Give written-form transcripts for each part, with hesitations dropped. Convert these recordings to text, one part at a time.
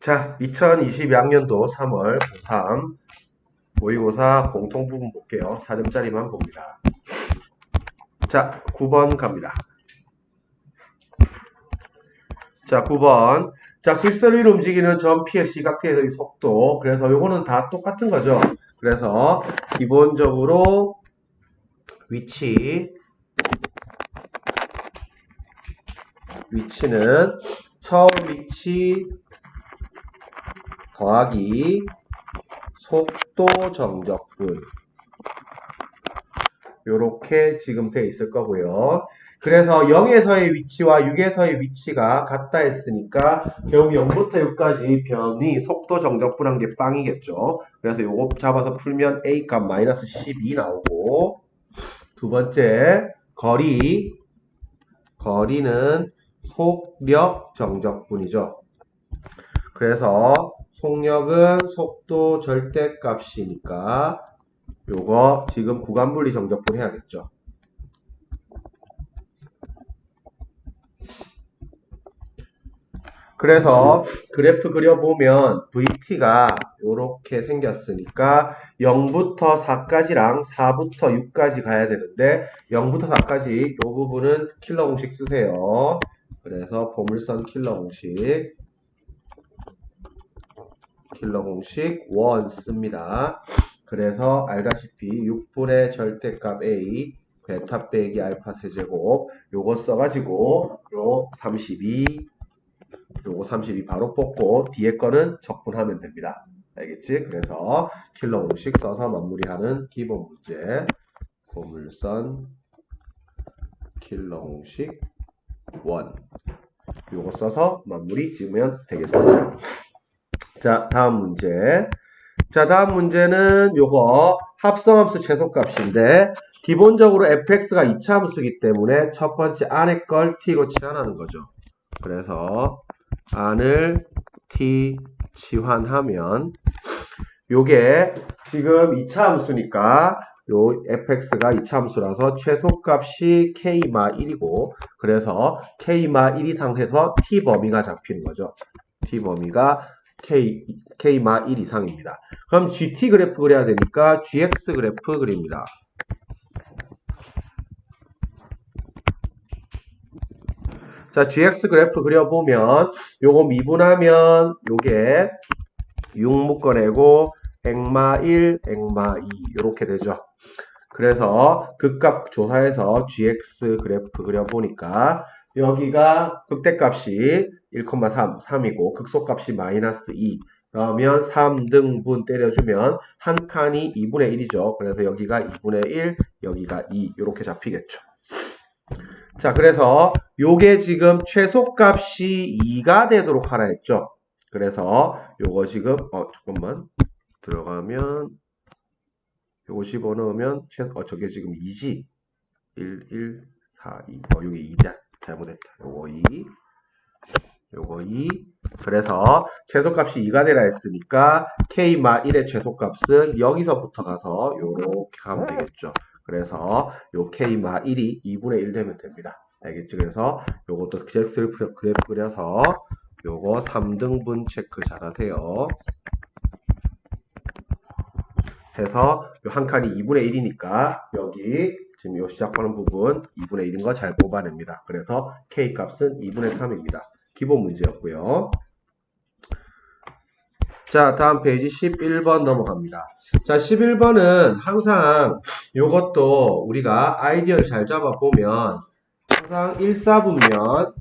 자, 2022학년도 3월 고3 모의고사 공통부분 볼게요. 4점짜리만 봅니다. 자, 9번 갑니다. 자, 9번. 자, 술수를 위로 움직이는 점 P의 시각T에서의 속도. 그래서 요거는 다 똑같은 거죠. 그래서 기본적으로 위치는 처음 위치 더하기 속도 정적분. 요렇게 지금 돼 있을 거고요. 그래서 0에서의 위치와 6에서의 위치가 같다 했으니까 결국 0부터 6까지 변이 속도 정적분한 게 빵이겠죠. 그래서 요거 잡아서 풀면 A 값 마이너스 12 나오고, 두 번째 거리는 속력 정적분이죠. 그래서 속력은 속도 절대값이니까 요거 지금 구간분리 정적분 해야겠죠. 그래서 그래프 그려보면 VT가 이렇게 생겼으니까 0부터 4까지랑 4부터 6까지 가야 되는데 0부터 4까지 이 부분은 킬러 공식 쓰세요. 그래서 보물선 킬러 공식 1 씁니다. 그래서 알다시피 6분의 절대값 A 베타 빼기 알파 세제곱 요거 써가지고 요거 32 바로 뽑고 뒤에 거는 적분하면 됩니다. 알겠지? 그래서 킬러 공식 써서 마무리하는 기본 문제. 보물선 킬러 공식 1 요거 써서 마무리 지으면 되겠습니다. 자, 다음 문제. 자, 다음 문제는 요거 합성함수 최소값인데 기본적으로 fx가 2차 함수이기 때문에 첫 번째 안에 걸 t로 치환하는 거죠. 그래서 안을 t 치환하면 요게 지금 2차 함수니까 요 fx가 2차 함수라서 최소값이 k-1이고 그래서 k-1 이상 해서 t 범위가 잡히는 거죠. t 범위가 k-1 이상입니다. 그럼 gt 그래프 그려야 되니까 gx 그래프 그립니다. 자, gx 그래프 그려보면 요거 미분하면 요게 6 묶어내고 액마 1, 액마 2 이렇게 되죠. 그래서 극값 조사해서 gx 그래프 그려보니까 여기가 극대값이 1,3, 3이고 극소값이 마이너스 2 그러면 3등분 때려주면 한 칸이 2분의 1이죠. 그래서 여기가 2분의 1, 여기가 2 이렇게 잡히겠죠. 자, 그래서 요게 지금 최소값이 2가 되도록 하라 했죠. 그래서 요거 지금 잠깐만 들어가면 요거 집어넣으면 저게 지금 2지 1, 4, 2 여기 2다 잘못했다. 요거 2 그래서 최소값이 2가 되라 했으니까 k-1의 최소값은 여기서부터 가서 요렇게 가면 되겠죠. 그래서 요 k-1이 2분의 1 되면 됩니다. 알겠지? 그래서 요것도 그래프 그려서 요거 3등분 체크 잘 하세요. 해서 요 한 칸이 2분의 1이니까 여기 지금 요 시작하는 부분 2분의 1인 거 잘 뽑아냅니다. 그래서 k 값은 2분의 3입니다. 기본 문제였고요. 자, 다음 페이지 11번 넘어갑니다. 자, 11번은 항상 요것도 우리가 아이디어를 잘 잡아보면 항상 1사분면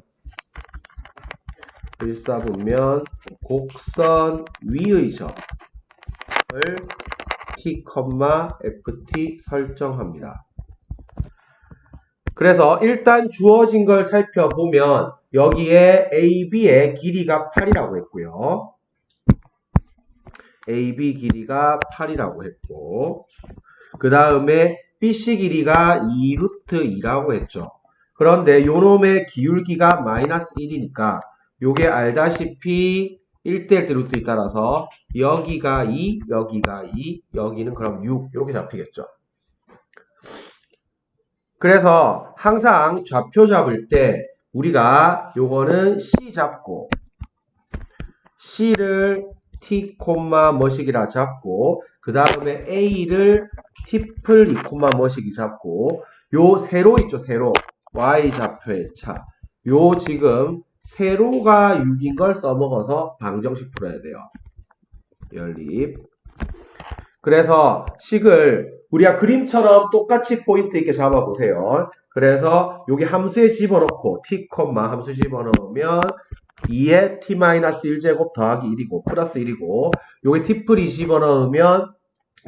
곡선 위의 점을 t, ft 설정합니다. 그래서 일단 주어진 걸 살펴보면 여기에 AB의 길이가 8이라고 했고요. AB 길이가 8이라고 했고 그 다음에 BC 길이가 2루트 2라고 했죠. 그런데 요놈의 기울기가 마이너스 1이니까 요게 알다시피 1대1 대 루트에 따라서 여기가 2, 여기가 2, 여기는 그럼 6 이렇게 잡히겠죠. 그래서 항상 좌표 잡을 때 우리가 요거는 C 잡고 C를 T, 뭐식이라 잡고 그 다음에 A를 T플 2, 뭐식이 잡고 요 세로 있죠, 세로. Y좌표의 차. 요 지금 세로가 6인 걸 써먹어서 방정식 풀어야 돼요. 연립. 그래서 식을 우리가 그림처럼 똑같이 포인트 있게 잡아보세요. 그래서 여기 함수에 집어넣고 t, 함수 집어넣으면 2에 t-1제곱 더하기 1이고 플러스 1이고 여기 t플 2 집어넣으면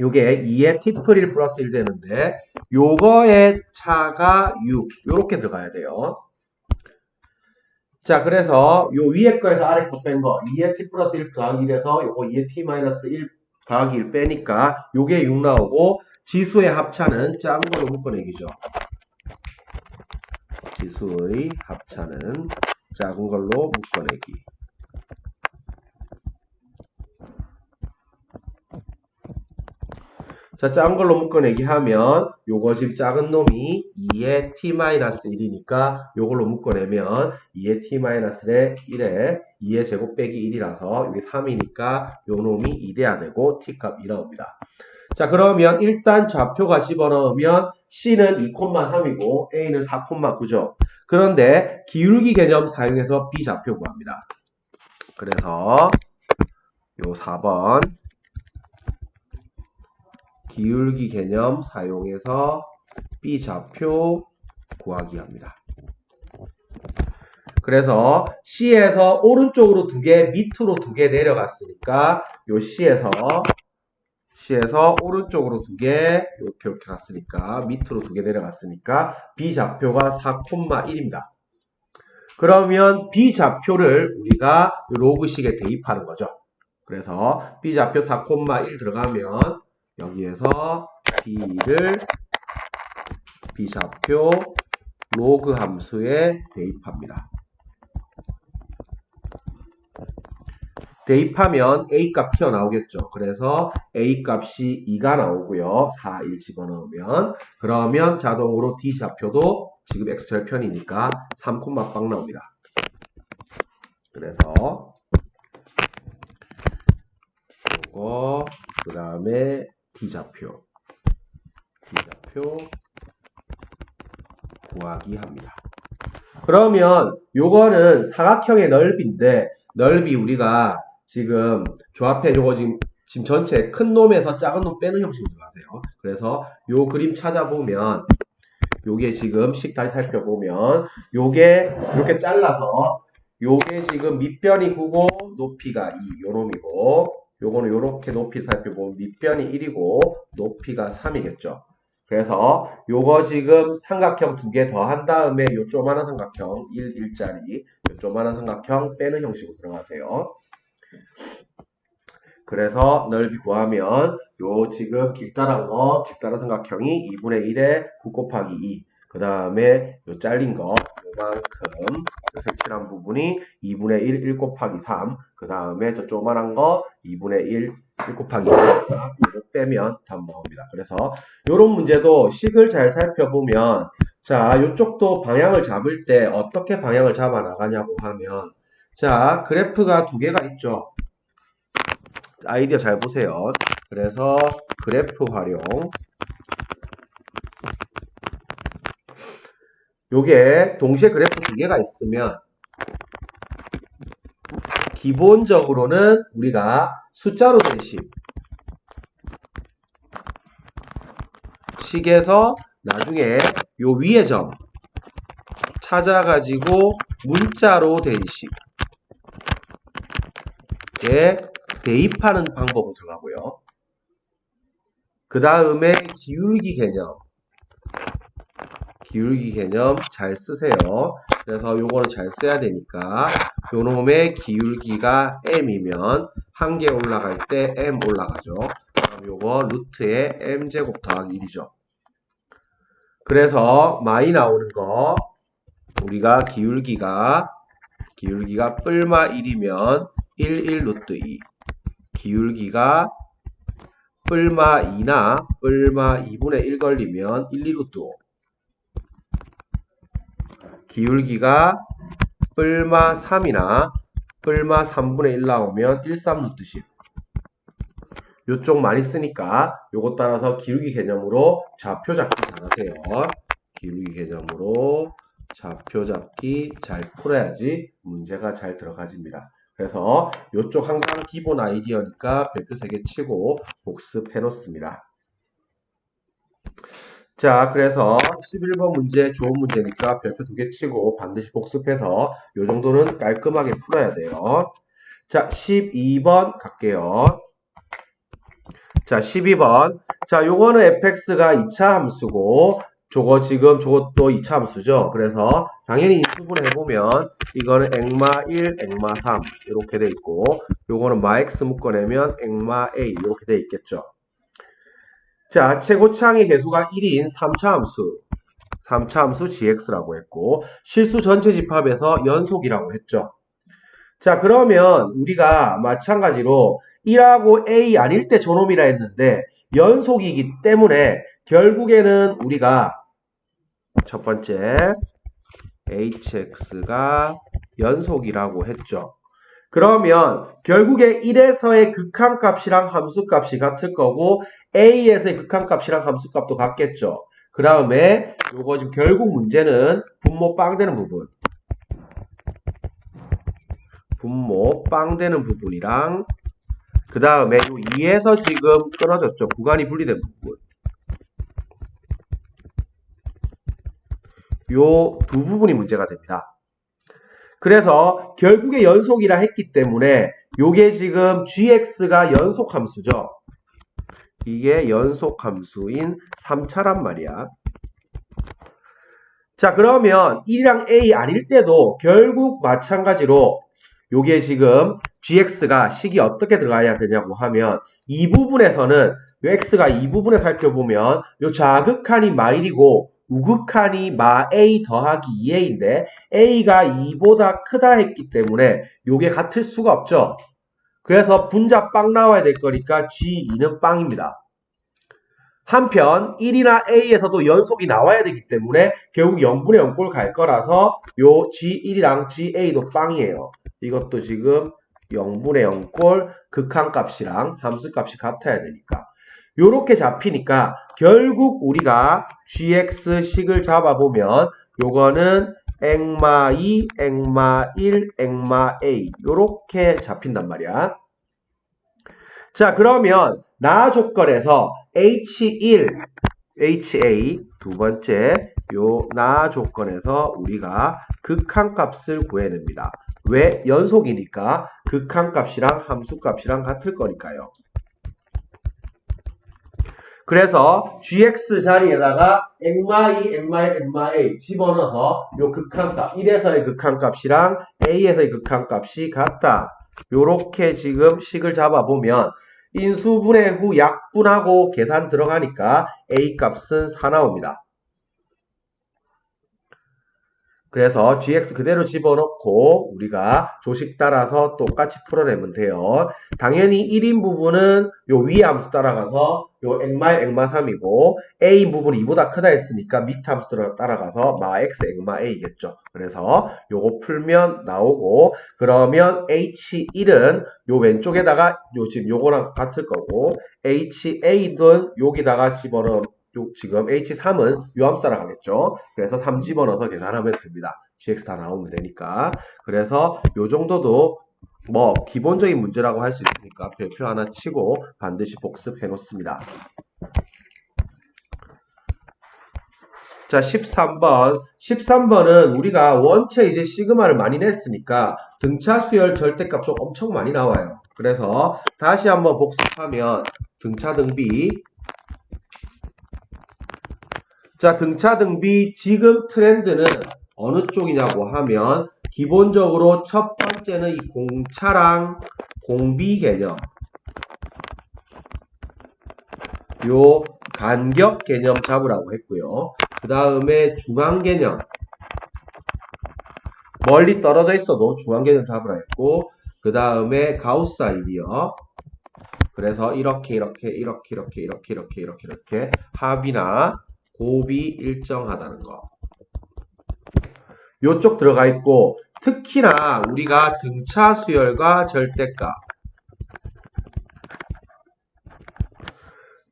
요게 2에 t플 1 플러스 1 되는데 요거의 차가 6 요렇게 들어가야 돼요. 자, 그래서 요 위에 거에서 아래 거 뺀 거 2에 t 플러스 1 더하기 1에서 요거 2에 t-1 더하기 1 빼니까 요게 6 나오고 지수의 합차는 작은 걸로 묶어내기죠. 지수의 합차는 작은 걸로 묶어내기. 자, 작은 걸로 묶어내기 하면 요거 지금 작은 놈이 2에 t-1이니까 요걸로 묶어내면 2에 t-1에 2의 제곱 빼기 1이라서 여기 3이니까 요 놈이 2 돼야 되고 t값 2 나옵니다. 자, 그러면 일단 좌표가 집어넣으면 C는 2,3이고 A는 4,9죠. 그런데 기울기 개념 사용해서 B좌표 구합니다. 그래서 요 4번 기울기 개념 사용해서 B좌표 구하기 합니다. 그래서 C에서 오른쪽으로 2개, 밑으로 2개 내려갔으니까 요 C에서 오른쪽으로 2개 이렇게 갔으니까 밑으로 2개 내려갔으니까 B좌표가 4,1입니다. 그러면 B좌표를 우리가 로그식에 대입하는 거죠. 그래서 B좌표 4,1 들어가면 여기에서 B를 B좌표 로그 함수에 대입합니다. 대입하면 A값 튀어나오겠죠. 그래서 A값이 2가 나오고요. 4, 1 집어넣으면 그러면 자동으로 D좌표도 지금 X절편이니까 3,빵 나옵니다. 그래서 이거 그 다음에 D좌표 구하기 합니다. 그러면 요거는 사각형의 넓이인데 넓이 우리가 지금 조합해 요거 지금 전체 큰 놈에서 작은 놈 빼는 형식으로 들어가세요. 그래서 요 그림 찾아보면 요게 지금 식 다시 살펴보면 요게 이렇게 잘라서 요게 지금 밑변이 9고 높이가 2 요 놈이고 요거는 요렇게 높이 살펴보면 밑변이 1이고 높이가 3이겠죠. 그래서 요거 지금 삼각형 2개 더 한 다음에 요 조그만한 삼각형 1, 1짜리 요 조그만한 삼각형 빼는 형식으로 들어가세요. 그래서 넓이 구하면 요 지금 길다란 삼각형이 2분의 1에 9 곱하기 2 그 다음에 요 잘린 거 요만큼 색칠한 부분이 2분의 1, 1 곱하기 3 그 다음에 저 조그만한 거 2분의 1, 1 곱하기 2니까 이거 빼면 답 나옵니다. 그래서 요런 문제도 식을 잘 살펴보면 자 요쪽도 방향을 잡을 때 어떻게 방향을 잡아 나가냐고 하면 자 그래프가 2개가 있죠. 아이디어 잘 보세요. 그래서 그래프 활용 요게 동시에 그래프 2개가 있으면 기본적으로는 우리가 숫자로 된 식에서 나중에 요 위에 점 찾아가지고 문자로 된 식에 대입하는 방법으로 들어가고요. 그 다음에 기울기 개념 잘 쓰세요. 그래서 요거는 잘 써야 되니까 요 놈의 기울기가 m이면 한 개 올라갈 때 m 올라가죠. 그럼 요거 루트에 m제곱 더하기 1이죠. 그래서 많이 나오는 거 우리가 기울기가 뿔마 1이면 1 루트 2 기울기가 뿔마 2나 뿔마 2분의 1 걸리면 1, 2 루트 5 기울기가 뿔마 3이나 얼마 3분의 1 나오면 1, 3 루트 10. 요쪽 많이 쓰니까 요것 따라서 기울기 개념으로 좌표 잡기 잘하세요. 기울기 개념으로 좌표 잡기 잘 풀어야지 문제가 잘 들어가집니다. 그래서 요쪽 항상 기본 아이디어니까 별표 3개 치고 복습해 놓습니다. 자, 그래서 11번 문제 좋은 문제니까 별표 2개 치고 반드시 복습해서 요 정도는 깔끔하게 풀어야 돼요. 자, 12번 갈게요. 자, 12번. 자, 요거는 fx가 2차 함수고, 저것도 2차 함수죠. 그래서, 당연히 인수분해 해보면, 이거는 액마 1, 액마 3, 이렇게 돼 있고, 요거는 마x 묶어내면 액마 a, 이렇게 돼 있겠죠. 자, 최고차항의 개수가 1인 3차 함수 gx라고 했고, 실수 전체 집합에서 연속이라고 했죠. 자, 그러면 우리가 마찬가지로 1하고 A 아닐 때 저놈이라 했는데 연속이기 때문에 결국에는 우리가 첫 번째 hx가 연속이라고 했죠. 그러면 결국에 1에서의 극한값이랑 함수값이 같을 거고 A에서의 극한값이랑 함수값도 같겠죠. 그 다음에 요거 지금 결국 문제는 분모 빵 되는 부분. 분모 빵 되는 부분이랑 그 다음에 요 2에서 지금 끊어졌죠. 구간이 분리된 부분. 요 두 부분이 문제가 됩니다. 그래서 결국에 연속이라 했기 때문에 요게 지금 gx가 연속함수죠. 이게 연속함수인 3차란 말이야. 자, 그러면 1이랑 a 아닐 때도 결국 마찬가지로 요게 지금 gx가 식이 어떻게 들어가야 되냐고 하면 이 부분에서는 요 x가 이 부분에 살펴보면 요 좌극한이 마1이고 우극한이 마 a 더하기 2a인데 a가 2보다 크다 했기 때문에 요게 같을 수가 없죠. 그래서 분자 빵 나와야 될 거니까 g2는 빵입니다. 한편 1이나 a에서도 연속이 나와야 되기 때문에 결국 0분의 0꼴 갈 거라서 요 g1이랑 ga도 빵이에요. 이것도 지금 0분의 0꼴 극한값이랑 함수값이 같아야 되니까 요렇게 잡히니까 결국 우리가 gx식을 잡아보면 요거는 액마 2, 액마 1, 액마 a 요렇게 잡힌단 말이야. 자, 그러면 나 조건에서 h1, ha 두 번째 요 나 조건에서 우리가 극한값을 구해냅니다. 왜? 연속이니까 극한값이랑 함수값이랑 같을 거니까요. 그래서 gx 자리에다가 액마 2, 액마 1, 액마 a 집어넣어서 요 극한값 1에서의 극한값이랑 a에서의 극한값이 같다. 요렇게 지금 식을 잡아보면 인수분해 후 약분하고 계산 들어가니까 a 값은 4 나옵니다. 그래서 gx 그대로 집어넣고 우리가 조식 따라서 똑같이 풀어내면 돼요. 당연히 1인 부분은 요 위에 함수 따라가서 요 액마 1, 액마 3이고 a인 부분이 2보다 크다 했으니까 밑에 함수 따라가서 마 x, 액마 a겠죠. 그래서 요거 풀면 나오고 그러면 h1은 요 왼쪽에다가 요 지금 요거랑 같을 거고 ha든 여기다가 집어넣으면 지금 H3은 요 함수 따라가겠죠. 그래서 3 집어넣어서 계산하면 됩니다. GX 다 나오면 되니까. 그래서 요 정도도 뭐 기본적인 문제라고 할 수 있으니까 별표 하나 치고 반드시 복습해 놓습니다. 자, 13번. 13번은 우리가 원체 이제 시그마를 많이 냈으니까 등차 수열 절대값 좀 엄청 많이 나와요. 그래서 다시 한번 복습하면 등차 등비. 자, 등차 등비 지금 트렌드는 어느 쪽이냐고 하면 기본적으로 첫 번째는 이 공차랑 공비 개념 요 간격 개념 잡으라고 했고요. 그 다음에 중앙 개념 멀리 떨어져 있어도 중앙 개념 잡으라 했고 그 다음에 가우스 아이디어 그래서 이렇게 합이나 곱이 일정하다는 거. 요쪽 들어가 있고 특히나 우리가 등차 수열과 절대값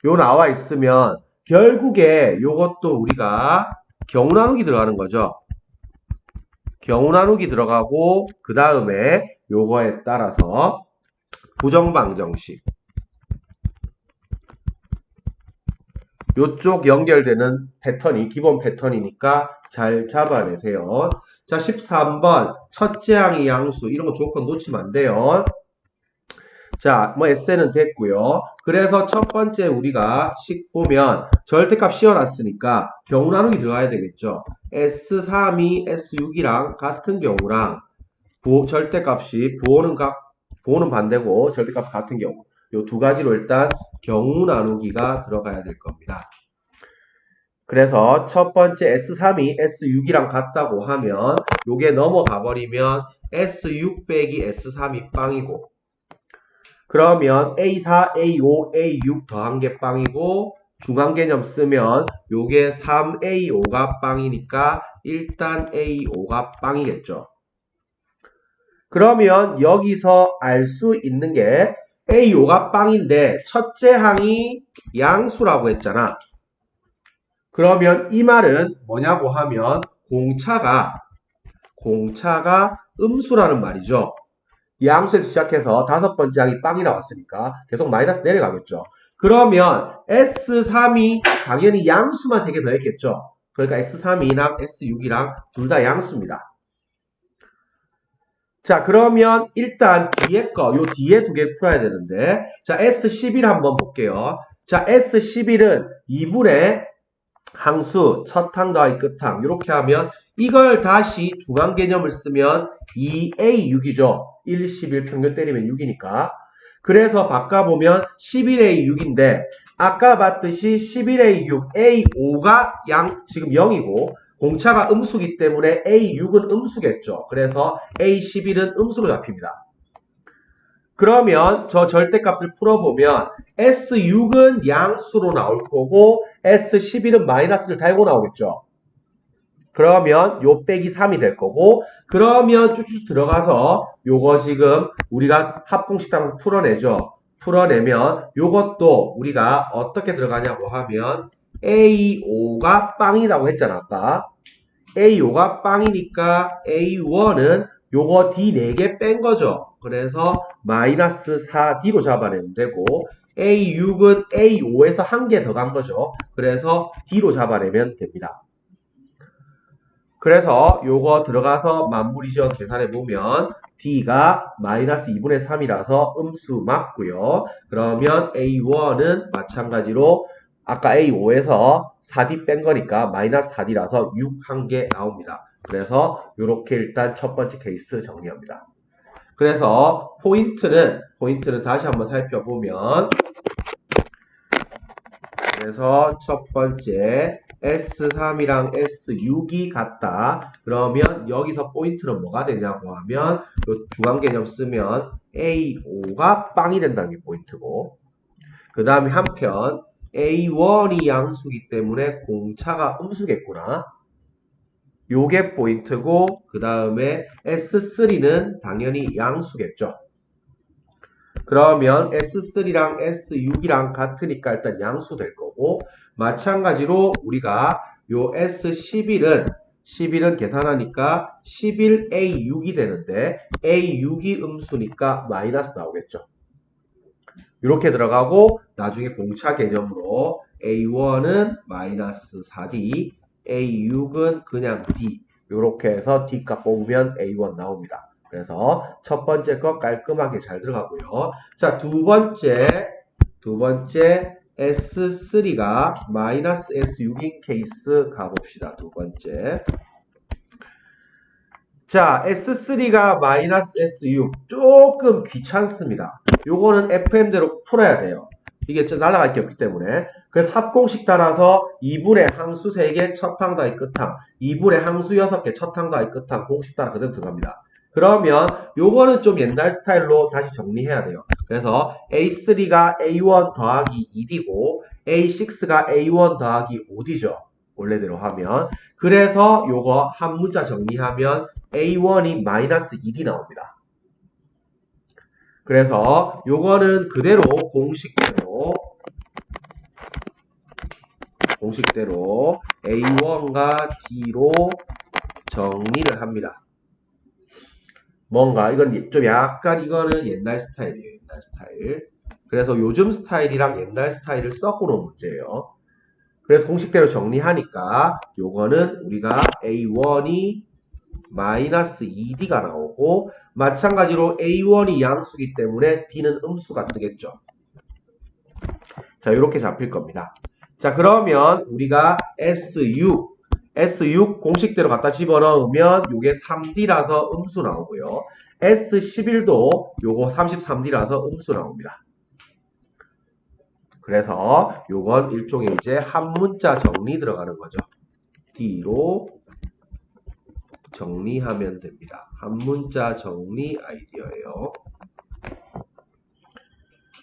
요 나와 있으면 결국에 요것도 우리가 경우 나누기 들어가는 거죠. 경우 나누기 들어가고 그 다음에 요거에 따라서 부정방정식 요쪽 연결되는 패턴이 기본 패턴이니까 잘 잡아내세요. 자, 13번 첫째 항이 양수 이런 거 조건 놓치면 안 돼요. 자, 뭐 에세는 됐고요. 그래서 첫 번째 우리가 식 보면 절대값 씌워놨으니까 경우 나누기 들어가야 되겠죠. S3이 S6이랑 같은 경우랑 절대값이 부호는 반대고 절대값 같은 경우 요 두 가지로 일단 경우 나누기가 들어가야 될 겁니다. 그래서 첫 번째 S3이 S6이랑 같다고 하면 요게 넘어가 버리면 S6 빼기 S3이 빵이고 그러면 A4, A5, A6 더한 게 빵이고 중간 개념 쓰면 요게 3A5가 빵이니까 일단 A5가 빵이겠죠. 그러면 여기서 알 수 있는 게 A5가 빵인데 첫째 항이 양수라고 했잖아. 그러면 이 말은 뭐냐고 하면 공차가 음수라는 말이죠. 양수에서 시작해서 다섯 번째 항이 빵이 나왔으니까 계속 마이너스 내려가겠죠. 그러면 S3이 당연히 양수만 3개 더했겠죠. 그러니까 S3이랑 S6이랑 둘 다 양수입니다. 자, 그러면 일단 뒤에 요 뒤에 두 개 풀어야 되는데, 자, S11 한번 볼게요. 자, S11은 2분의 항수, 첫 항 더하기 끝 항, 이렇게 하면 이걸 다시 중앙 개념을 쓰면 2A6이죠. 1, 11 평균 때리면 6이니까. 그래서 바꿔보면 11A6인데, 아까 봤듯이 11A6, A5가 지금 0이고, 공차가 음수기 때문에 A6은 음수겠죠. 그래서 A11은 음수로 잡힙니다. 그러면 저 절대값을 풀어보면 S6은 양수로 나올 거고 S11은 마이너스를 달고 나오겠죠. 그러면 요 빼기 3이 될 거고 그러면 쭉쭉 들어가서 요거 지금 우리가 합공식 따라서 풀어내죠. 풀어내면 요것도 우리가 어떻게 들어가냐고 하면 A5가 빵이라고 했잖아 아까. A5가 빵이니까 A1은 요거 D 4개 뺀 거죠. 그래서 마이너스 4D로 잡아내면 되고 A6은 A5에서 한 개 더 간 거죠. 그래서 D로 잡아내면 됩니다. 그래서 요거 들어가서 만무리 지어서 계산해 보면 D가 마이너스 2분의 3이라서 음수 맞고요. 그러면 A1은 마찬가지로 아까 A5에서 4D 뺀 거니까 마이너스 4D라서 6 한 개 나옵니다. 그래서 이렇게 일단 첫 번째 케이스 정리합니다. 그래서 포인트는 다시 한번 살펴보면 그래서 첫 번째 S3이랑 S6이 같다. 그러면 여기서 포인트는 뭐가 되냐고 하면 요 중앙 개념 쓰면 A5가 빵이 된다는 게 포인트고 그 다음에 한편 A1이 양수기 때문에 공차가 음수겠구나. 요게 포인트고 그 다음에 S3는 당연히 양수겠죠. 그러면 S3랑 S6이랑 같으니까 일단 양수 될 거고 마찬가지로 우리가 요 S11은 계산하니까 11A6이 되는데 A6이 음수니까 마이너스 나오겠죠. 이렇게 들어가고 나중에 공차 개념으로 A1은 마이너스 4D A6은 그냥 D 이렇게 해서 D값 뽑으면 A1 나옵니다. 그래서 첫 번째 거 깔끔하게 잘 들어가고요. 자, 두 번째 S3가 마이너스 S6인 케이스 가봅시다. 두 번째. 자, S3가 마이너스 S6 조금 귀찮습니다. 요거는 FM대로 풀어야 돼요. 이게 날아갈 게 없기 때문에. 그래서 합공식 따라서 2분의 항수 3개 첫항 더하기 끝항 2분의 항수 6개 첫항 더하기 끝항 공식 따라 그대로 들어갑니다. 그러면 요거는 좀 옛날 스타일로 다시 정리해야 돼요. 그래서 A3가 A1 더하기 2D고 A6가 A1 더하기 5D죠. 원래대로 하면. 그래서 요거 한 문자 정리하면 A1이 마이너스 2D 나옵니다. 그래서 요거는 그대로 공식대로 A1과 D로 정리를 합니다. 뭔가 이건 좀 약간 이거는 옛날 스타일이에요. 옛날 스타일. 그래서 요즘 스타일이랑 옛날 스타일을 섞어놓은 문제예요. 그래서 공식대로 정리하니까 요거는 우리가 A1이 마이너스 2D가 나오고 마찬가지로 A1이 양수기 때문에 D는 음수가 뜨겠죠. 자, 이렇게 잡힐 겁니다. 자, 그러면 우리가 S6 공식대로 갖다 집어넣으면 요게 3D라서 음수 나오고요. S11도 요거 33D라서 음수 나옵니다. 그래서 요건 일종의 이제 한 문자 정리 들어가는 거죠. D로 정리하면 됩니다. 한 문자 정리 아이디어예요.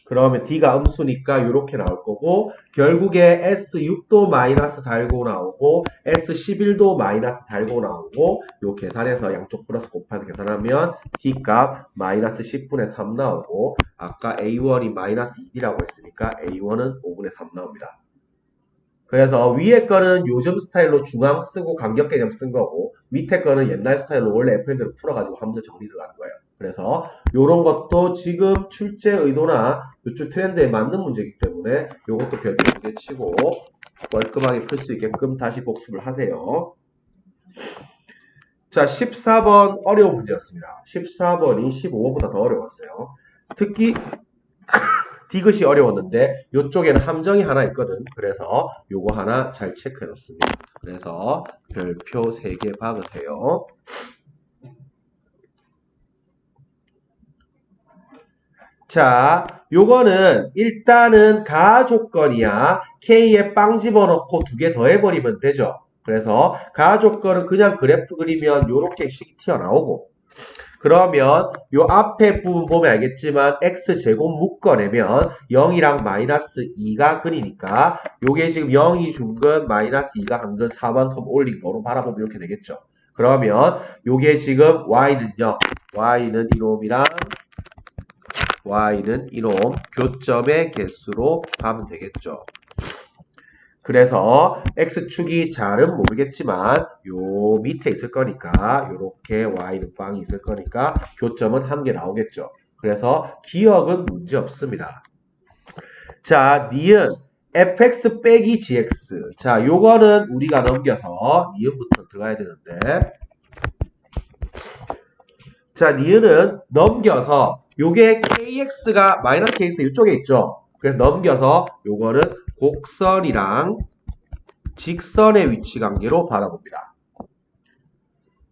그러면 D가 음수니까 이렇게 나올 거고 결국에 S6도 마이너스 달고 나오고 S11도 마이너스 달고 나오고 요 계산해서 양쪽 플러스 곱해서 계산하면 D값 마이너스 10분의 3 나오고 아까 A1이 마이너스 2D라고 했으니까 A1은 5분의 3 나옵니다. 그래서 위에 거는 요즘 스타일로 중앙 쓰고 간격 개념 쓴 거고 밑에 거는 옛날 스타일로 원래 FN대로 풀어가지고 한 문제 정리 들어가는 거예요. 그래서 요런 것도 지금 출제 의도나 요쪽 트렌드에 맞는 문제이기 때문에 요것도 별표 2개 치고 깔끔하게 풀 수 있게끔 다시 복습을 하세요. 자, 14번 어려운 문제였습니다. 14번이 15번보다 더 어려웠어요. 특히 디귿이 어려웠는데 요쪽에는 함정이 하나 있거든. 그래서 요거 하나 잘 체크해 놓습니다. 그래서 별표 3개 박으세요. 자, 요거는 일단은 가조건이야. K에 빵 집어넣고 2개 더해버리면 되죠. 그래서 가조건은 그냥 그래프 그리면 요렇게씩 튀어나오고 그러면 요 앞에 부분 보면 알겠지만 x제곱 묶어내면 0이랑 마이너스 2가 근이니까 요게 지금 0이 준 건 마이너스 2가 한 건 4만큼 올린 거로 바라보면 이렇게 되겠죠. 그러면 요게 지금 y는요. y는 이놈이랑 y는 이놈 교점의 개수로 가면 되겠죠. 그래서 x축이 잘은 모르겠지만 요 밑에 있을 거니까 요렇게 y는 빵이 있을 거니까 교점은 한 개 나오겠죠. 그래서 기억은 문제 없습니다. 자, 니은 fx 빼기 gx. 자, 요거는 우리가 넘겨서 니은부터 들어가야 되는데 자, 니은은 넘겨서 요게 kx가 마이너스 kx 이쪽에 있죠. 그래서 넘겨서 요거는 곡선이랑 직선의 위치 관계로 바라봅니다.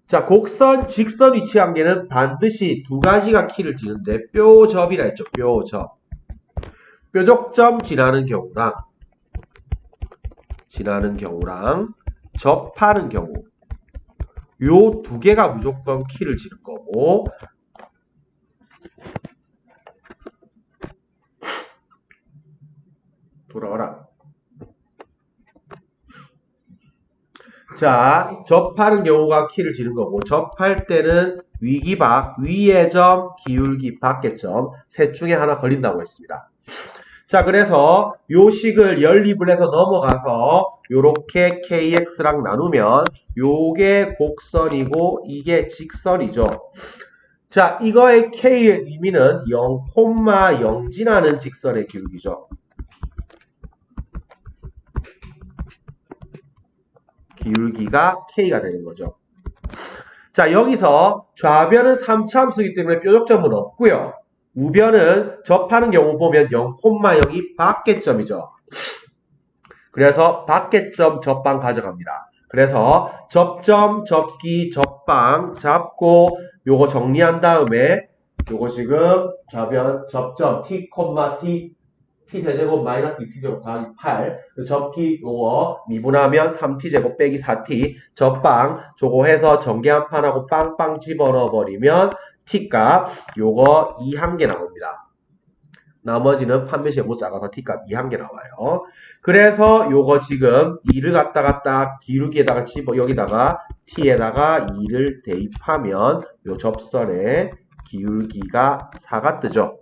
자, 곡선, 직선 위치 관계는 반드시 두 가지가 키를 지는데 뾰접이라 했죠. 뾰접. 뾰족점 지나는 경우랑 접하는 경우 요 두 개가 무조건 키를 지는 거고 돌아와라. 자, 접하는 경우가 키를 지는 거고 접할 때는 위기박, 위의 점, 기울기, 밖의 점 셋 중에 하나 걸린다고 했습니다. 자, 그래서 요 식을 연립을 해서 넘어가서 요렇게 kx랑 나누면 요게 곡선이고 이게 직선이죠. 자, 이거의 k의 의미는 0,0 지나는 직선의 기울기죠. 기울기가 k가 되는 거죠. 자, 여기서 좌변은 3차 함수이기 때문에 뾰족점은 없고요. 우변은 접하는 경우 보면 0,0이 밖의점이죠. 그래서 밖의점 접방 가져갑니다. 그래서 접점, 접기, 접방 잡고 요거 정리한 다음에 요거 지금 좌변 접점 t, t세제곱 마이너스 2t제곱 더하기 8 접기 요거 미분하면 3t제곱 빼기 4t 접방 저거 해서 전개 한 판하고 빵빵 집어넣어 버리면 t값 요거 2 한 개 나옵니다. 나머지는 판매 시에 못 작아서 T값 2한 개 나와요. 그래서 요거 지금 2를 갖다가 딱 기울기에다가 여기다가 T에다가 2를 대입하면 요 접선의 기울기가 4가 뜨죠.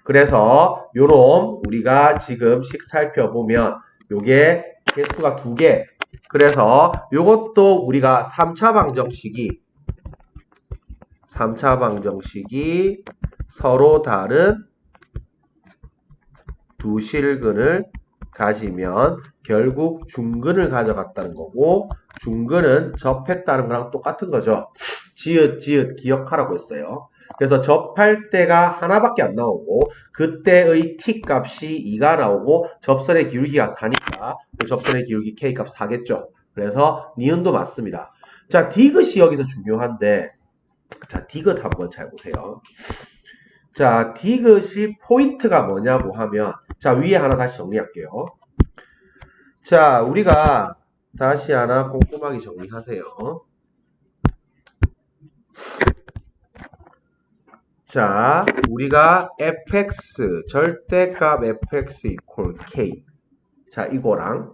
그래서 요놈 우리가 지금씩 살펴보면 요게 개수가 2개. 그래서 요것도 우리가 3차 방정식이 서로 다른 두 실근을 가지면 결국 중근을 가져갔다는 거고, 중근은 접했다는 거랑 똑같은 거죠. 지읒 기억하라고 했어요. 그래서 접할 때가 하나밖에 안 나오고 그때의 T값이 2가 나오고 접선의 기울기가 4니까 그 접선의 기울기 K값 4겠죠. 그래서 니은도 맞습니다. 자, 디귿이 여기서 중요한데, 자, 디귿 한번 잘 보세요. 자, 디귿이 포인트가 뭐냐고 하면, 자, 위에 하나 다시 정리할게요. 자, 우리가 다시 하나 꼼꼼하게 정리하세요. 자, 우리가 fx, 절대값 fx equal k. 자, 이거랑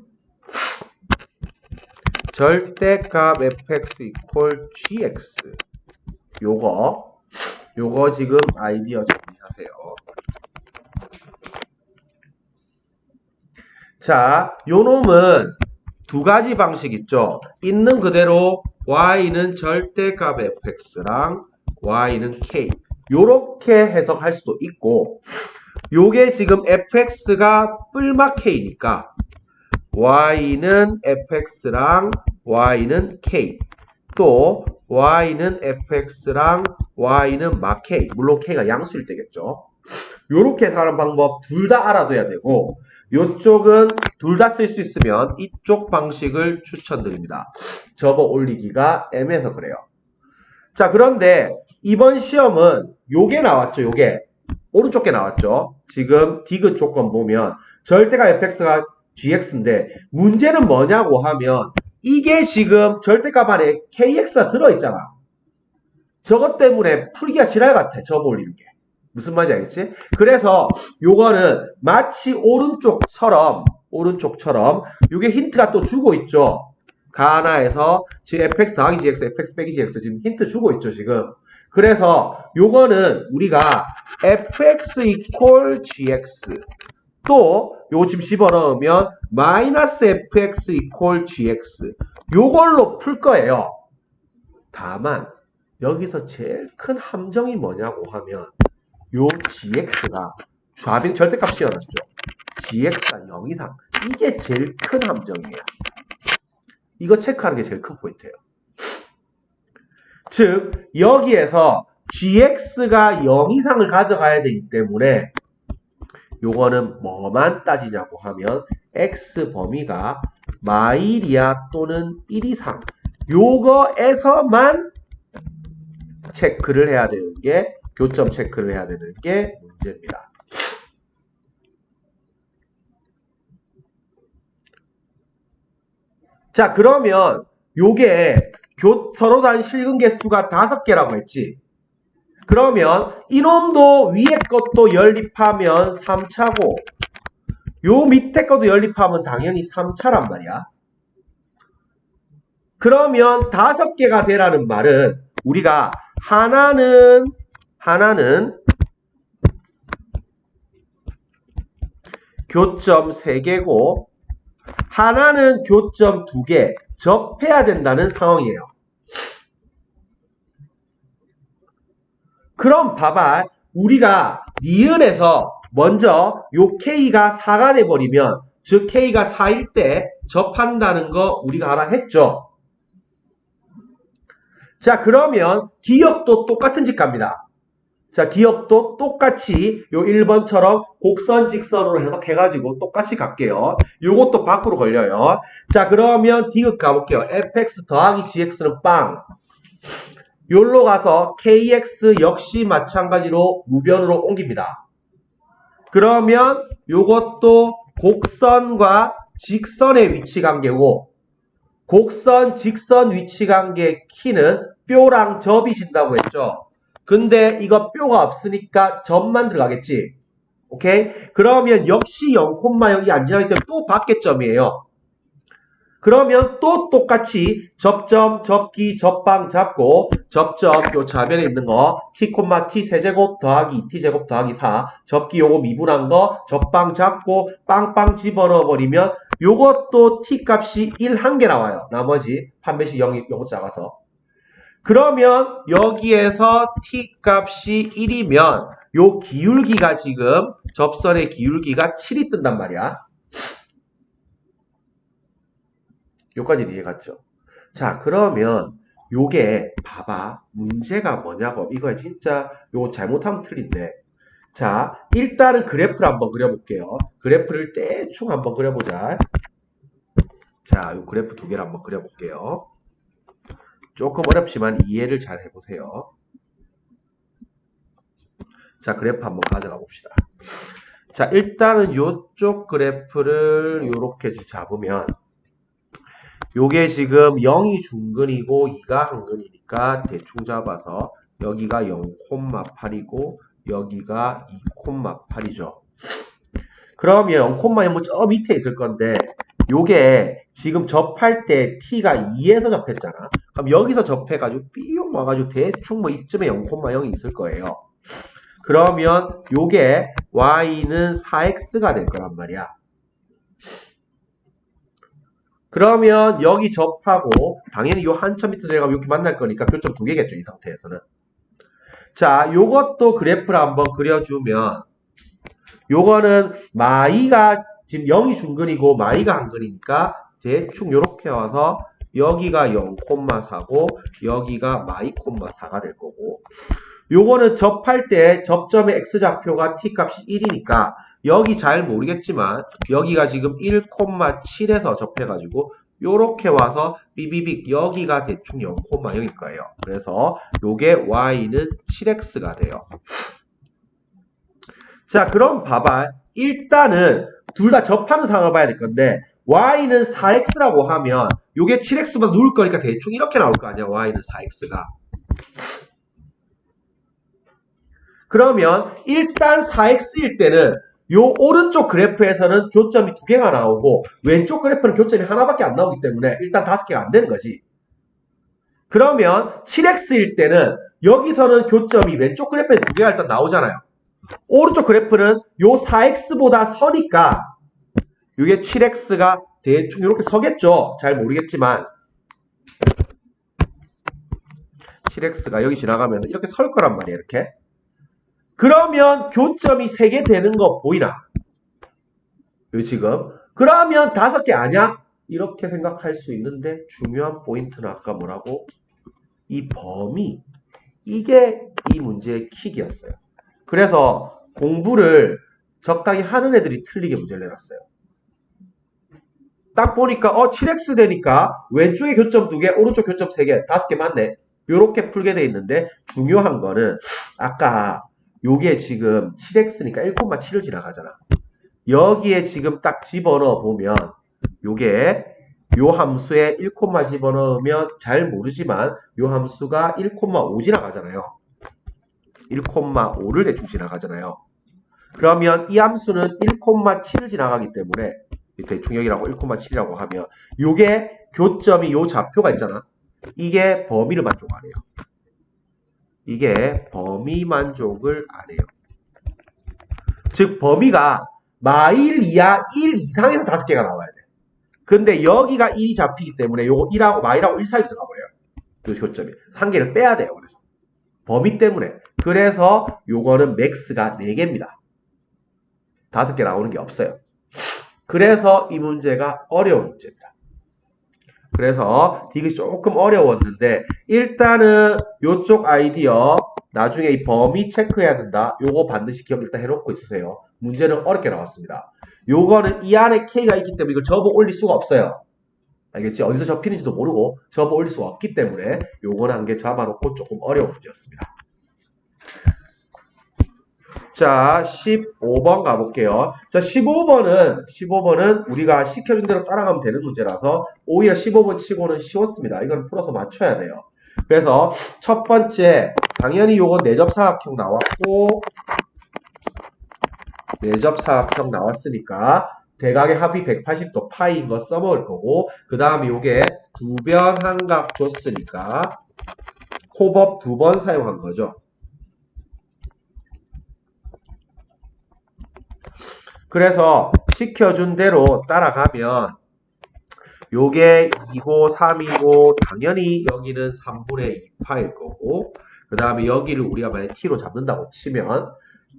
절대값 fx equal gx. 요거 지금 아이디어 정리하세요. 자, 요 놈은 두 가지 방식 있죠. 있는 그대로 y는 절대값 fx랑 y는 k. 요렇게 해석할 수도 있고, 요게 지금 fx가 뿔막 k니까 y는 fx랑 y는 k. 또 y는 fx랑 y는 막 k. 물론 k가 양수일 때겠죠. 요렇게 해석하는 방법 둘 다 알아둬야 되고, 요쪽은 둘 다 쓸 수 있으면 이쪽 방식을 추천드립니다. 접어 올리기가 애매해서 그래요. 자, 그런데 이번 시험은 요게 나왔죠. 요게 오른쪽 게 나왔죠. 지금 디귿 조건 보면 절대값 fx가 gx인데 문제는 뭐냐고 하면 이게 지금 절대값 안에 kx가 들어있잖아. 저것 때문에 풀기가 지랄 같아. 접어 올리는 게. 무슨 말인지 알겠지? 그래서 요거는 마치 오른쪽처럼 요게 힌트가 또 주고 있죠. 가나에서 지금 fx 더하기 gx, fx 빼기 gx 지금 힌트 주고 있죠, 지금. 그래서 요거는 우리가 fx equal gx 또 요거 지금 집어넣으면 마이너스 fx equal gx 요걸로 풀 거예요. 다만 여기서 제일 큰 함정이 뭐냐고 하면 요 gx가 좌변 절대값이어놨죠. gx가 0 이상. 이게 제일 큰 함정이에요. 이거 체크하는 게 제일 큰 포인트예요. 즉 여기에서 gx가 0 이상을 가져가야 되기 때문에 요거는 뭐만 따지냐고 하면 x 범위가 마일이야 또는 1 이상 요거에서만 체크를 해야 되는 게 교점 체크를 해야 되는 게 문제입니다. 자, 그러면 요게 서로 다른 실근 개수가 5개라고 했지. 그러면 이놈도 위에 것도 연립하면 3차고 요 밑에 것도 연립하면 당연히 3차란 말이야. 그러면 5개가 되라는 말은 우리가 하나는 교점 3개고 하나는 교점 2개 접해야 된다는 상황이에요. 그럼 봐봐. 우리가 니은에서 먼저 요 K가 4가 돼버리면 즉 K가 4일 때 접한다는 거 우리가 알아 했죠. 자, 그러면 기역도 똑같은 집 갑니다. 자, 기역도 똑같이 요 1번처럼 곡선 직선으로 해석해가지고 똑같이 갈게요. 요것도 밖으로 걸려요. 자, 그러면 디귿 가볼게요. fx 더하기 gx는 빵. 요로 가서 kx 역시 마찬가지로 우변으로 옮깁니다. 그러면 요것도 곡선과 직선의 위치 관계고 곡선, 직선 위치 관계 키는 뼈랑 접이 진다고 했죠. 근데 이거 뼈가 없으니까 점만 들어가겠지. 오케이? 그러면 역시 0,0이 안 지나기 때문에 또 밖에점이에요. 그러면 또 똑같이 접점, 접기, 접방 잡고 접점 요 좌변에 있는 거 t, t 세제곱 더하기 2t제곱 더하기 4 접기 요거 미분한 거 접방 잡고 빵빵 집어넣어 버리면 요것도 t 값이 1 한 개 나와요. 나머지 판매식 0이 요거 작아서. 그러면 여기에서 t 값이 1이면 요 기울기가 지금 접선의 기울기가 7이 뜬단 말이야. 요까지 이해갔죠? 자, 그러면 요게 봐봐. 문제가 뭐냐고. 이거 진짜 요거 잘못하면 틀린데. 자, 일단은 그래프를 한번 그려볼게요. 그래프를 대충 한번 그려보자. 자, 요 그래프 두 개를 한번 그려볼게요. 조금 어렵지만 이해를 잘 해보세요. 자, 그래프 한번 가져가 봅시다. 자, 일단은 요쪽 그래프를 요렇게 지금 잡으면 요게 지금 0이 중근이고 2가 한근이니까 대충 잡아서 여기가 0,8이고 여기가 2,8이죠. 그러면 0,0은 저 밑에 있을 건데 요게 지금 접할 때 t가 2에서 접했잖아. 그럼 여기서 접해가지고 삐용 와가지고 대충 뭐 이쯤에 0,0이 있을 거예요. 그러면 요게 y는 4x가 될 거란 말이야. 그러면 여기 접하고 당연히 요 한참 밑으로 내려가면 이렇게 만날 거니까 교점 두 개겠죠. 이 상태에서는. 자, 요것도 그래프를 한번 그려주면 요거는 마이가 지금 0이 중근이고 마이가 한근이니까 대충 요렇게 와서 여기가 0,4고 여기가 마이, 4가 될 거고 요거는 접할 때 접점의 x좌표가 t값이 1이니까 여기 잘 모르겠지만 여기가 지금 1,7에서 접해가지고 요렇게 와서 삐비빅 여기가 대충 0,0일 거예요. 그래서 요게 y는 7x가 돼요. 자, 그럼 봐봐. 일단은 둘 다 접하는 상황을 봐야 될 건데 y는 4x라고 하면 요게 7x만 누울 거니까 대충 이렇게 나올 거 아니야. y는 4x가. 그러면 일단 4x일 때는 요 오른쪽 그래프에서는 교점이 두 개가 나오고 왼쪽 그래프는 교점이 하나밖에 안 나오기 때문에 일단 5개가 안 되는 거지. 그러면 7x일 때는 여기서는 교점이 왼쪽 그래프에 두 개가 일단 나오잖아요. 오른쪽 그래프는 요 4x보다 서니까 이게 7x가 대충 이렇게 서겠죠. 잘 모르겠지만 7x가 여기 지나가면서 이렇게 설 거란 말이에요. 이렇게. 그러면 교점이 3개 되는 거 보이나? 여기 지금. 그러면 5개 아니야? 이렇게 생각할 수 있는데 중요한 포인트는 아까 뭐라고? 이 범위. 이게 이 문제의 킥이었어요. 그래서 공부를 적당히 하는 애들이 틀리게 문제를 내놨어요. 딱 보니까 7x 되니까 왼쪽에 교점 2개, 오른쪽 교점 3개, 5개 맞네. 요렇게 풀게 돼 있는데 중요한 거는 아까 요게 지금 7x니까 1,7을 지나가잖아. 여기에 지금 딱 집어넣어 보면 요게 요 함수에 1, 집어넣으면 잘 모르지만 요 함수가 1,5 지나가잖아요. 1,5를 대충 지나가잖아요. 그러면 이 함수는 1,7을 지나가기 때문에 대충 여기라고 1,7이라고 하면 요게 교점이 요 좌표가 있잖아. 이게 범위를 만족 안 해요. 이게 범위 만족을 안 해요. 즉 범위가 마일 이하 1 이상에서 5개가 나와야 돼. 근데 여기가 1이 잡히기 때문에 요거 1하고 마일하고 1 사이로 들어가버려요. 요 교점이. 한 개를 빼야 돼요. 그래서 범위 때문에. 그래서 요거는 맥스가 4개입니다. 5개 나오는 게 없어요. 그래서 이 문제가 어려운 문제입니다. 그래서 이게 조금 어려웠는데 일단은 요쪽 아이디어 나중에 이 범위 체크해야 된다. 요거 반드시 기억 일단 해놓고 있으세요. 문제는 어렵게 나왔습니다. 요거는 이 안에 K가 있기 때문에 이걸 접어 올릴 수가 없어요. 알겠지? 어디서 접히는지도 모르고 접어 올릴 수가 없기 때문에 요거는 한 개 잡아놓고 조금 어려운 문제였습니다. 자, 15번 가볼게요. 자, 15번은 우리가 시켜준 대로 따라가면 되는 문제라서 오히려 15번 치고는 쉬웠습니다. 이건 풀어서 맞춰야 돼요. 그래서 첫 번째 당연히 요건 내접사각형 나왔고, 내접사각형 나왔으니까 대각의 합이 180도 파이인 거 써먹을 거고, 그 다음에 요게 두 변 한각 줬으니까 코법 2번 사용한 거죠. 그래서 시켜준 대로 따라가면 요게 2고 3이고 당연히 여기는 3분의 2파일 거고, 그 다음에 여기를 우리가 만약 t로 잡는다고 치면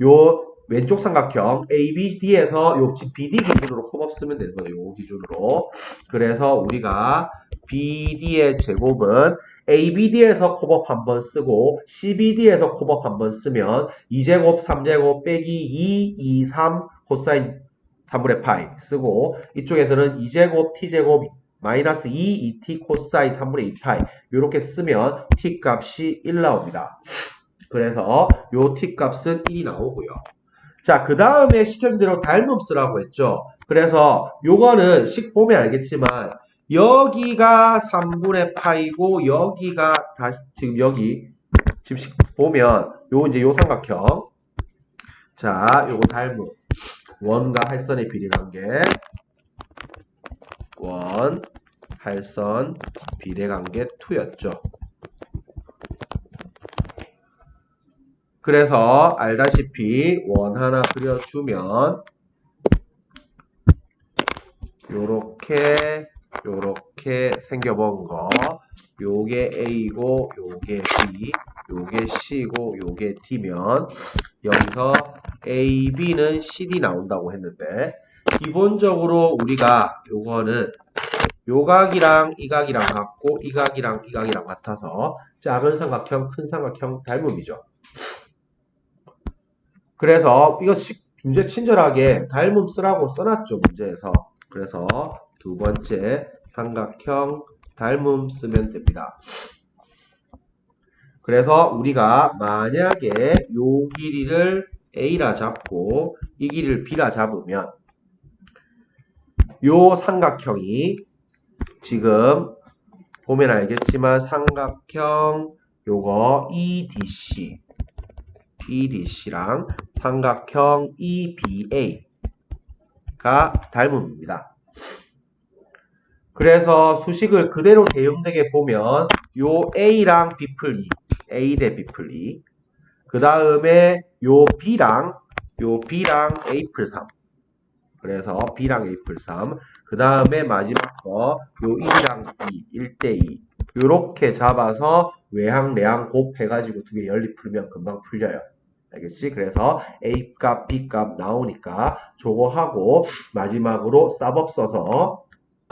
요 왼쪽 삼각형 ABD에서 요 BD 기준으로 코법 쓰면 되는 거예요. 요 기준으로. 그래서 우리가 BD의 제곱은 ABD에서 코법 한번 쓰고 CBD에서 코법 한번 쓰면 2제곱, 3제곱 빼기 2, 2, 3 코사인 3분의 파이 쓰고, 이쪽에서는 2제곱, t제곱 마이너스 2, 2t 코사인 3분의 2파이 이렇게 쓰면 t 값이 1 나옵니다. 그래서 요 t 값은 1이 나오고요. 자, 그 다음에 시켜준 대로 닮음 쓰라고 했죠. 그래서 요거는 식 보면 알겠지만 여기가 3분의 파이고 여기가 다시 지금 여기 지금 식 보면 요 이제 요 삼각형, 자 요거 닮음 원과 할선의 비례관계, 원 할선 비례관계 2였죠. 그래서 알다시피 원 하나 그려주면 요렇게 생겨본 거, 요게 A고 요게 B, 요게 C고 요게 D면 여기서 A, B는 CD 나온다고 했는데, 기본적으로 우리가 요거는 요 각이랑 이 각이랑 같고 이 각이랑 이 각이랑 같아서 작은 삼각형, 큰 삼각형 닮음이죠. 그래서 이거 문제 친절하게 닮음 쓰라고 써놨죠, 문제에서. 그래서 두 번째 삼각형 닮음 쓰면 됩니다. 그래서 우리가 만약에 요 길이를 A라 잡고 이 길이를 B라 잡으면 요 삼각형이 지금 보면 알겠지만 삼각형 요거 EDC랑 삼각형 EBA가 닮음입니다. 그래서 수식을 그대로 대응되게 보면 요 A랑 B 풀 2, A 대 B 풀 2, 그 다음에 요 B랑 A 풀 3, 그래서 B랑 A 풀 3, 그 다음에 마지막 거 요 1이랑 2, 1대2 요렇게 잡아서 외항, 내항 곱 해가지고 두 개 연립 풀면 금방 풀려요. 알겠지? 그래서 A 값, B 값 나오니까 저거 하고 마지막으로 쌉업 써서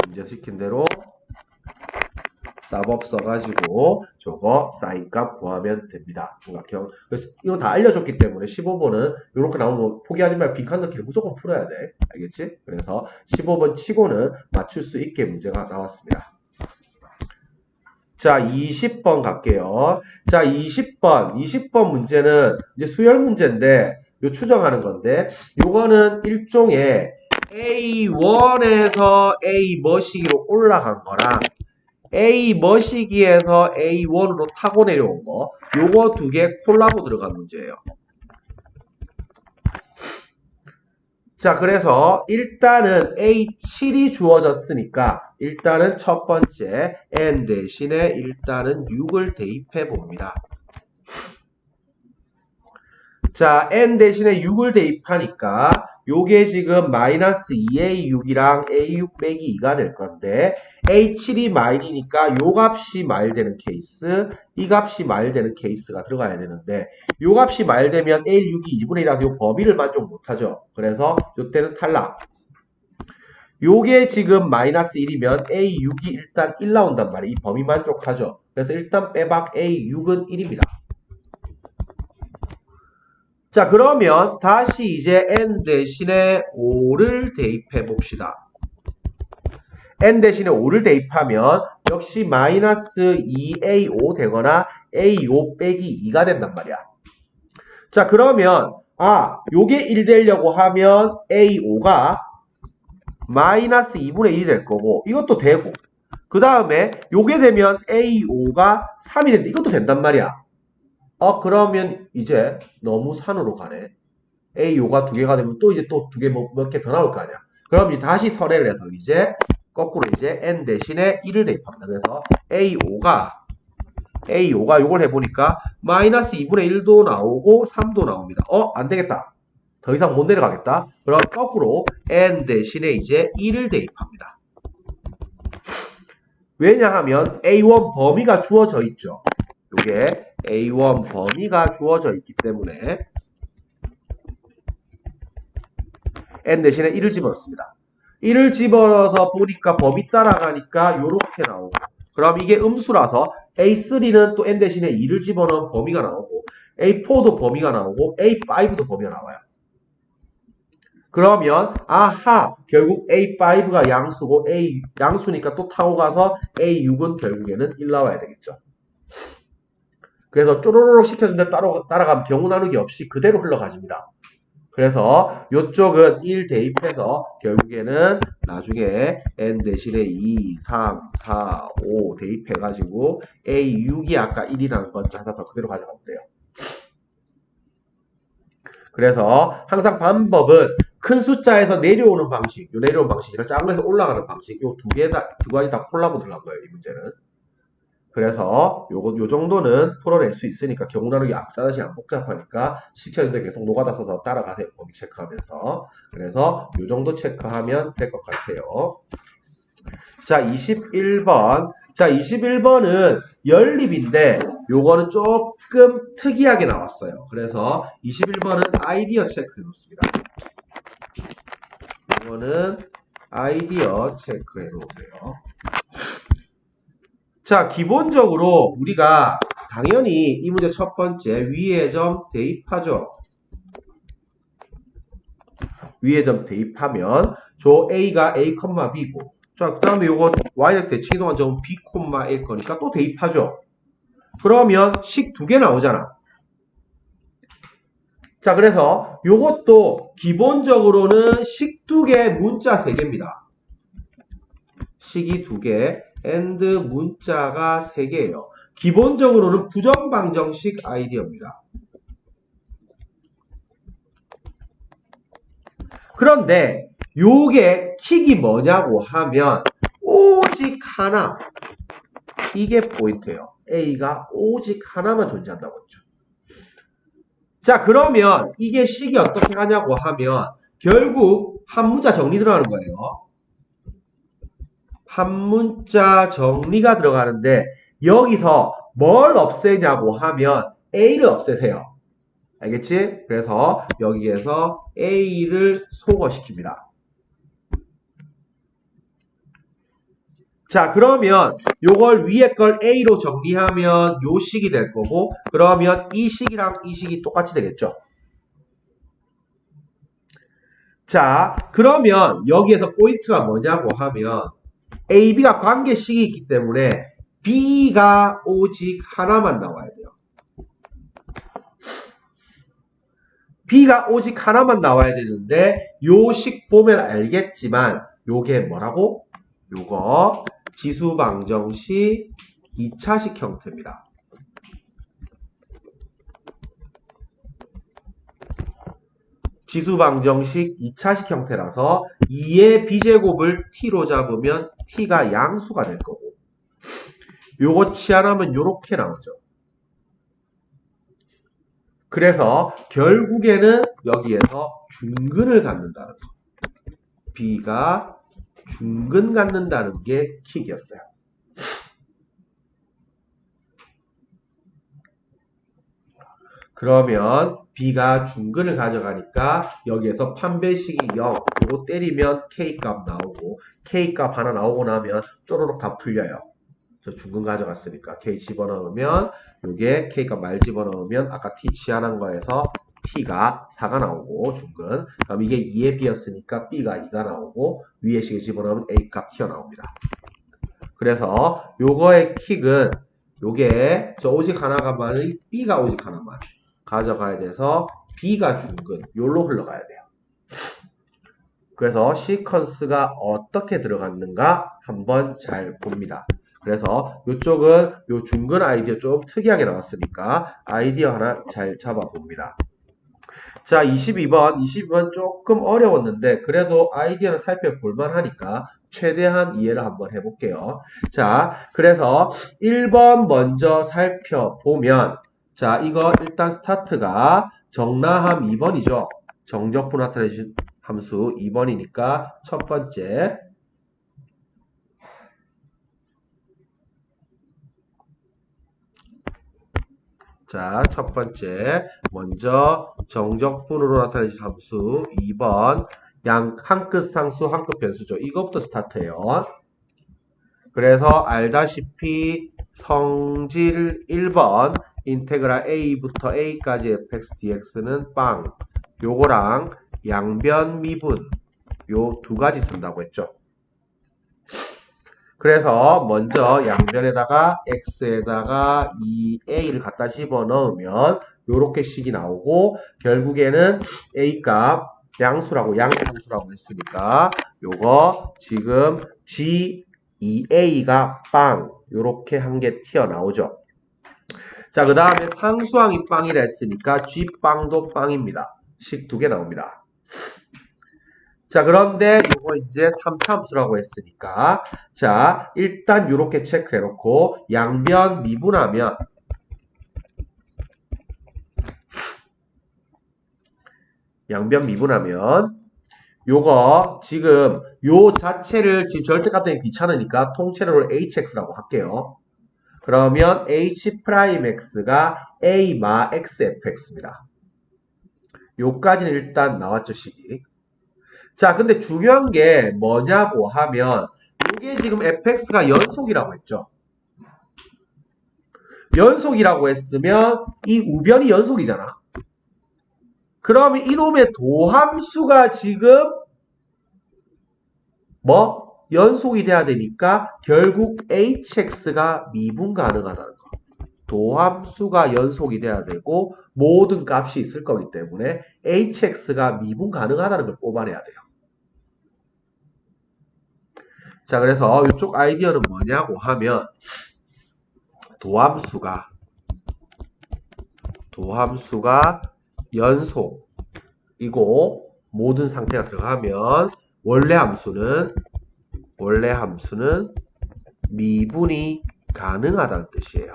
문제 시킨 대로 쌉업 써가지고 저거 사인 값 구하면 됩니다. 삼각형. 그래서 이건 다 알려줬기 때문에 15번은 이렇게 나오면 포기하지 말고 빈칸 넣기를 무조건 풀어야 돼. 알겠지? 그래서 15번 치고는 맞출 수 있게 문제가 나왔습니다. 자, 20번 갈게요. 자, 20번 문제는 이제 수열 문제인데 요 추정하는 건데, 요거는 일종의 A1에서 A 머시기로 올라간 거랑 A 머시기에서 A1으로 타고 내려온 거, 요거 두 개 콜라보 들어간 문제예요. 자, 그래서 일단은 A7이 주어졌으니까 일단은 첫 번째 N 대신에 일단은 6을 대입해 봅니다. 자, N 대신에 6을 대입하니까 요게 지금 마이너스 2A6이랑 A6 빼기 2가 될 건데, A7이 마일이니까 요 값이 마일 되는 케이스, 이 값이 마일 되는 케이스가 들어가야 되는데, 요 값이 마일 되면 A6이 2분의 1이라서 요 범위를 만족 못하죠. 그래서 요때는 탈락. 요게 지금 마이너스 1이면 A6이 일단 1 나온단 말이에요. 이 범위 만족하죠. 그래서 일단 빼박 A6은 1입니다. 자, 그러면 다시 이제 N 대신에 5를 대입해 봅시다. N 대신에 5를 대입하면 역시 마이너스 2A5 되거나 A5 빼기 2가 된단 말이야. 자, 그러면 요게 1 되려고 하면 A5가 마이너스 2분의 1이 될 거고, 이것도 되고, 그 다음에 요게 되면 A5가 3이 된다. 이것도 된단 말이야. 그러면 이제 너무 산으로 가네. A 요가 두 개가 되면 또 이제 또 두 개 몇 개 더 나올 거 아니야. 그럼 이제 다시 설해를 해서 이제 거꾸로 이제 n 대신에 1을 대입합니다. 그래서 A5가 요걸 해보니까 마이너스 2분의 1도 나오고 3도 나옵니다. 안 되겠다. 더 이상 못 내려가겠다. 그럼 거꾸로 n 대신에 이제 1을 대입합니다. 왜냐하면 A1 범위가 주어져 있죠. 요게 A1 범위가 주어져 있기 때문에 n 대신에 1을 집어넣습니다. 1을 집어넣어서 보니까 범위 따라가니까 요렇게 나오고, 그럼 이게 음수라서 A3는 또 n 대신에 2를 집어넣은 범위가 나오고, A4도 범위가 나오고, A5도 범위가 나와요. 그러면 아하, 결국 A5가 양수고 A 양수니까 또 타고 가서 A6은 결국에는 1 나와야 되겠죠. 그래서 쪼로로록 시켜준데 따라가면 경우 나누기 없이 그대로 흘러가집니다. 그래서 이쪽은 1 대입해서 결국에는 나중에 n 대신에 2, 3, 4, 5 대입해가지고 A6이 아까 1이라는 건 찾아서 그대로 가져가면 돼요. 그래서 항상 방법은 큰 숫자에서 내려오는 방식, 요 내려오는 방식이랑 작은 거에서 올라가는 방식, 요 두 가지 다 콜라보 들어간 거예요, 이 문제는. 그래서 요 정도는 풀어낼 수 있으니까 경우 나누기 앞자다시 안 복잡하니까 시켜준데 계속 노가다 써서 따라가세요. 범위 체크하면서. 그래서 요 정도 체크하면 될 것 같아요. 자, 21번. 자, 21번은 연립인데 요거는 조금 특이하게 나왔어요. 그래서 21번은 아이디어 체크해 놓습니다. 이거는 아이디어 체크해 놓으세요. 자, 기본적으로 우리가 당연히 이 문제 첫 번째 위의 점 대입하죠. 위의 점 대입하면 조 A가 A, B고, 자, 그 다음에 요거 Y를 대칭이동한 점은 B, A일 거니까 또 대입하죠. 그러면 식 두 개 나오잖아. 자, 그래서 요것도 기본적으로는 식 두 개, 문자 세 개입니다. 식이 두 개, and 문자가 세 개예요. 기본적으로는 부정방정식 아이디어입니다. 그런데 요게 킥이 뭐냐고 하면 오직 하나, 이게 포인트예요. A가 오직 하나만 존재한다고 했죠. 자, 그러면 이게 식이 어떻게 하냐고 하면 결국 한 문자 정리 들어가는 거예요. 한 문자 정리가 들어가는데 여기서 뭘 없애냐고 하면 A를 없애세요. 알겠지? 그래서 여기에서 A를 소거시킵니다. 자, 그러면 요걸 위에 걸 A로 정리하면 요 식이 될 거고, 그러면 이 식이랑 이 식이 똑같이 되겠죠. 자, 그러면 여기에서 포인트가 뭐냐고 하면 A, B가 관계식이 있기 때문에 B가 오직 하나만 나와야 돼요. B가 오직 하나만 나와야 되는데 요 식 보면 알겠지만 요게 뭐라고? 요거 지수방정식 2차식 형태입니다. 지수방정식 2차식 형태라서 2의 b제곱을 t로 잡으면 t가 양수가 될 거고, 요거 치환하면 요렇게 나오죠. 그래서 결국에는 여기에서 중근을 갖는다는 거. b가 중근 갖는다는 게 킥이었어요. 그러면 b가 중근을 가져가니까 여기에서 판별식이 0, 요거 때리면 k값 나오고, k값 하나 나오고 나면 쪼로록 다 풀려요. 저 중근 가져갔으니까 k 집어넣으면 요게 k값 말 집어넣으면 아까 t 치환한 거에서 t가 4가 나오고 중근, 그럼 이게 2의 b였으니까 b가 2가 나오고 위에 식을 집어넣으면 a값 튀어나옵니다. 그래서 요거의 킥은 요게 저 오직 하나가만의 b가 오직 하나만 가져가야 돼서 b가 중근 요로 흘러가야 돼요. 그래서 시퀀스가 어떻게 들어갔는가 한번 잘 봅니다. 그래서 이쪽은 요 중근 아이디어 좀 특이하게 나왔으니까 아이디어 하나 잘 잡아봅니다. 자, 22번 조금 어려웠는데 그래도 아이디어는 살펴볼 만하니까 최대한 이해를 한번 해볼게요. 자, 그래서 1번 먼저 살펴보면 자, 이거 일단 스타트가 정나함 2번이죠. 정적분 나타내신 함수 2번이니까 첫 번째 자, 첫 번째 먼저 정적분으로 나타내신 함수 2번 한 끝 상수 한 끝 변수죠. 이것부터 스타트예요. 그래서 알다시피 성질 1번 인테그랄 a부터 a까지 fx dx는 빵 요거랑 양변 미분 요 두 가지 쓴다고 했죠. 그래서 먼저 양변에다가 x에다가 2a를 갖다 집어넣으면 요렇게 식이 나오고 결국에는 a값 양수라고 양수라고 했으니까 요거 지금 g2a가 빵 요렇게 한 개 튀어나오죠. 자, 그 다음에 상수항이 빵이라 했으니까 g빵도 빵입니다. 식 두 개 나옵니다. 자, 그런데 이거 이제 3차함수라고 했으니까 자, 일단 이렇게 체크해 놓고 양변 미분하면 요거 지금 요 자체를 지금 절대값 때문에 귀찮으니까 통째로 hx라고 할게요. 그러면 h'x가 a 마 xfx입니다. 요까지는 일단 나왔죠, 식이. 자, 근데 중요한 게 뭐냐고 하면 이게 지금 fx가 연속이라고 했죠. 연속이라고 했으면 이 우변이 연속이잖아. 그러면 이놈의 도함수가 지금 뭐? 연속이 돼야 되니까 결국 hx가 미분 가능하다는 거. 도함수가 연속이 돼야 되고 모든 값이 있을 거기 때문에 hx가 미분 가능하다는 걸 뽑아내야 돼요. 자, 그래서 이쪽 아이디어는 뭐냐고 하면 도함수가 연속이고 모든 상태가 들어가면 원래 함수는 미분이 가능하다는 뜻이에요.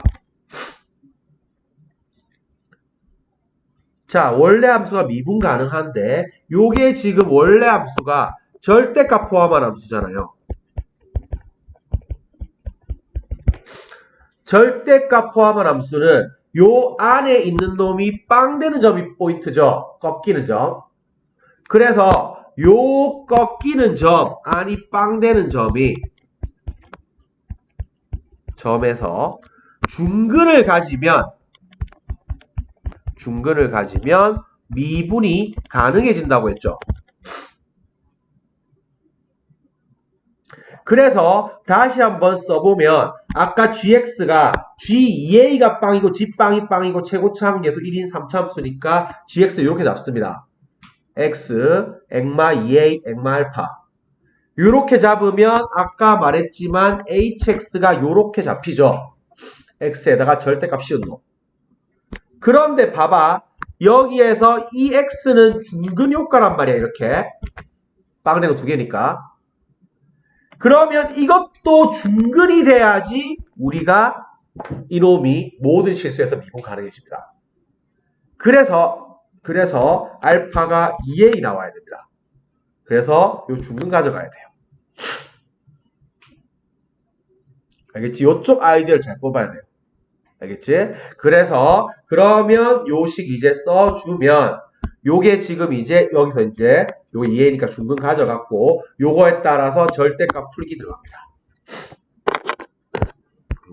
자, 원래 함수가 미분 가능한데 요게 지금 원래 함수가 절대값 포함한 함수잖아요. 절대값 포함한 함수는 요 안에 있는 놈이 빵 되는 점이 포인트죠. 꺾이는 점. 그래서 요 꺾이는 점, 안이 빵 되는 점이 점에서 중근을 가지면 미분이 가능해진다고 했죠. 그래서 다시 한번 써보면 아까 gx가 g2a가 빵이고 g빵이 빵이고 최고차 함계수 1인 3차함수니까 gx 이렇게 잡습니다. x, 액마 2a, 액마 알파 이렇게 잡으면 아까 말했지만 hx가 이렇게 잡히죠. x에다가 절대값 씌운 놈. 그런데 봐봐. 여기에서 이 x는 중근 효과란 말이야. 이렇게 빵되는 거 두 개니까. 그러면 이것도 중근이 돼야지 우리가 이놈이 모든 실수에서 미분 가능해집니다. 그래서 알파가 2a 나와야 됩니다. 그래서 요 중근 가져가야 돼요. 알겠지? 요쪽 아이디어를 잘 뽑아야 돼요. 알겠지? 그래서 그러면 요식 이제 써주면 요게 지금 이제 여기서 이제 요게 2a니까 중근 가져갔고 요거에 따라서 절대값 풀기 들어갑니다.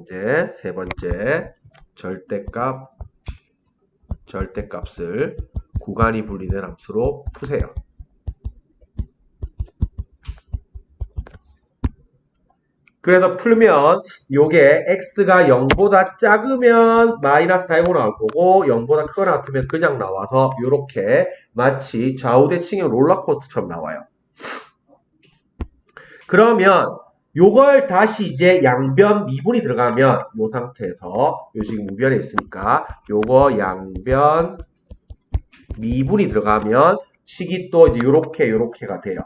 이제 세 번째 절대값을 구간이 분리된 함수로 푸세요. 그래서 풀면 요게 x가 0보다 작으면 마이너스 다이고 나올 거고 0보다 크거나 같으면 그냥 나와서 요렇게 마치 좌우대칭의 롤러코스터처럼 나와요. 그러면 요걸 다시 이제 양변 미분이 들어가면 요 상태에서 요 지금 우변에 있으니까 요거 양변 미분이 들어가면 식이 또 이제 요렇게가 돼요.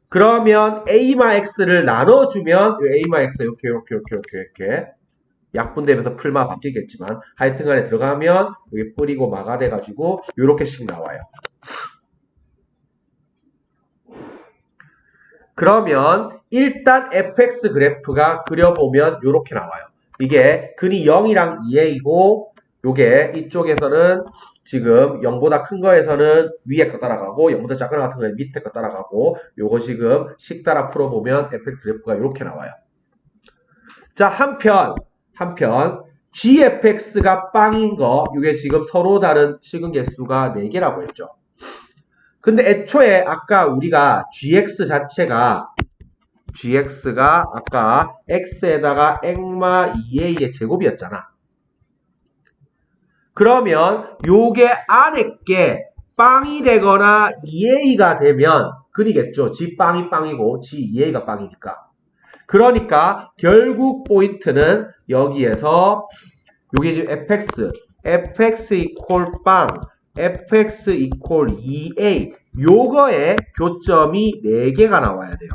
그러면 A마 X를 나눠주면 A마 X 이렇게 약분되면서 풀마 바뀌겠지만 하여튼간에 들어가면 여기 뿌리고 마가 돼가지고 요렇게씩 나와요. 그러면 일단 fx 그래프가 그려보면 요렇게 나와요. 이게 근이 0이랑 2a이고 요게 이쪽에서는 지금 0보다 큰 거에서는 위에 거 따라가고 0보다 작은 거 같은 거에 밑에 거 따라가고 요거 지금 식 따라 풀어보면 fx 그래프가 요렇게 나와요. 자, 한편 gfx가 빵인 거 이게 지금 서로 다른 실근 개수가 4개라고 했죠. 근데 애초에 아까 우리가 gx가 아까 x에다가 액마 2a의 제곱이었잖아. 그러면 요게 안에 게 빵이 되거나 2a가 되면 근이겠죠. g 빵이 빵이고 g 2a가 빵이니까. 그러니까 결국 포인트는 여기에서 요게 지금 fx 이퀄 빵, fx 이퀄 2a 요거의 교점이 4개가 나와야 돼요.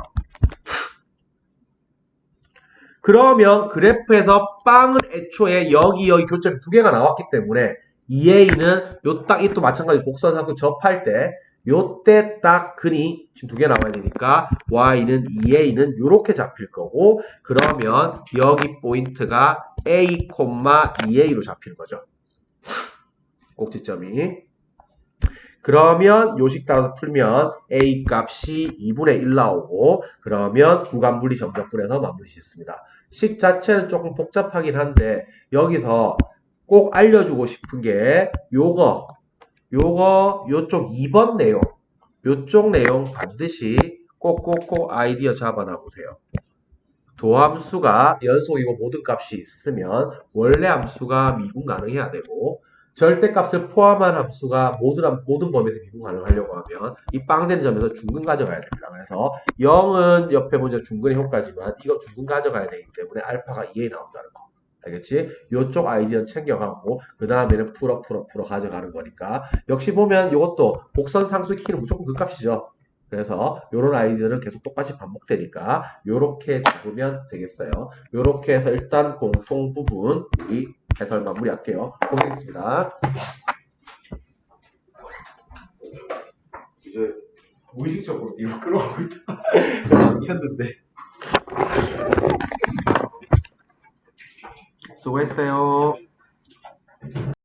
그러면 그래프에서 빵은 애초에 여기 교점이 2개가 나왔기 때문에 2a는 요 딱 이 또 마찬가지 곡선상수 접할 때 요때 딱 근이 지금 2개 나와야 되니까 y는 2a는 요렇게 잡힐 거고 그러면 여기 포인트가 a, 2a로 잡히는 거죠. 꼭지점이. 그러면 요식 따라서 풀면 a 값이 2분의 1 나오고 그러면 구간분리 점적분해서 마무리 짓습니다. 식 자체는 조금 복잡하긴 한데 여기서 꼭 알려주고 싶은 게 요쪽 2번 내용 요쪽 내용 반드시 꼭 아이디어 잡아놔 보세요. 도함수가 연속이고 모든 값이 있으면 원래 함수가 미분 가능해야 되고 절대값을 포함한 함수가 모든 범위에서 미분 가능하려고 하면 이 빵되는 점에서 중근 가져가야 됩니다. 그래서 0은 옆에 보면 중근의 효과지만 이거 중근 가져가야 되기 때문에 알파가 2에 나온다는 거. 알겠지? 요쪽 아이디어는 챙겨가고 그 다음에는 풀어 가져가는 거니까 역시 보면 이것도 곡선 상수 키는 무조건 그 값이죠. 그래서 요런 아이디어는 계속 똑같이 반복되니까 요렇게 잡으면 되겠어요. 요렇게 해서 일단 공통 부분 우리 해설 마무리할게요. 고생했습니다. 이제 무의식적으로 뒤로 끌어가고 있다. 안 켰는데. 수고했어요.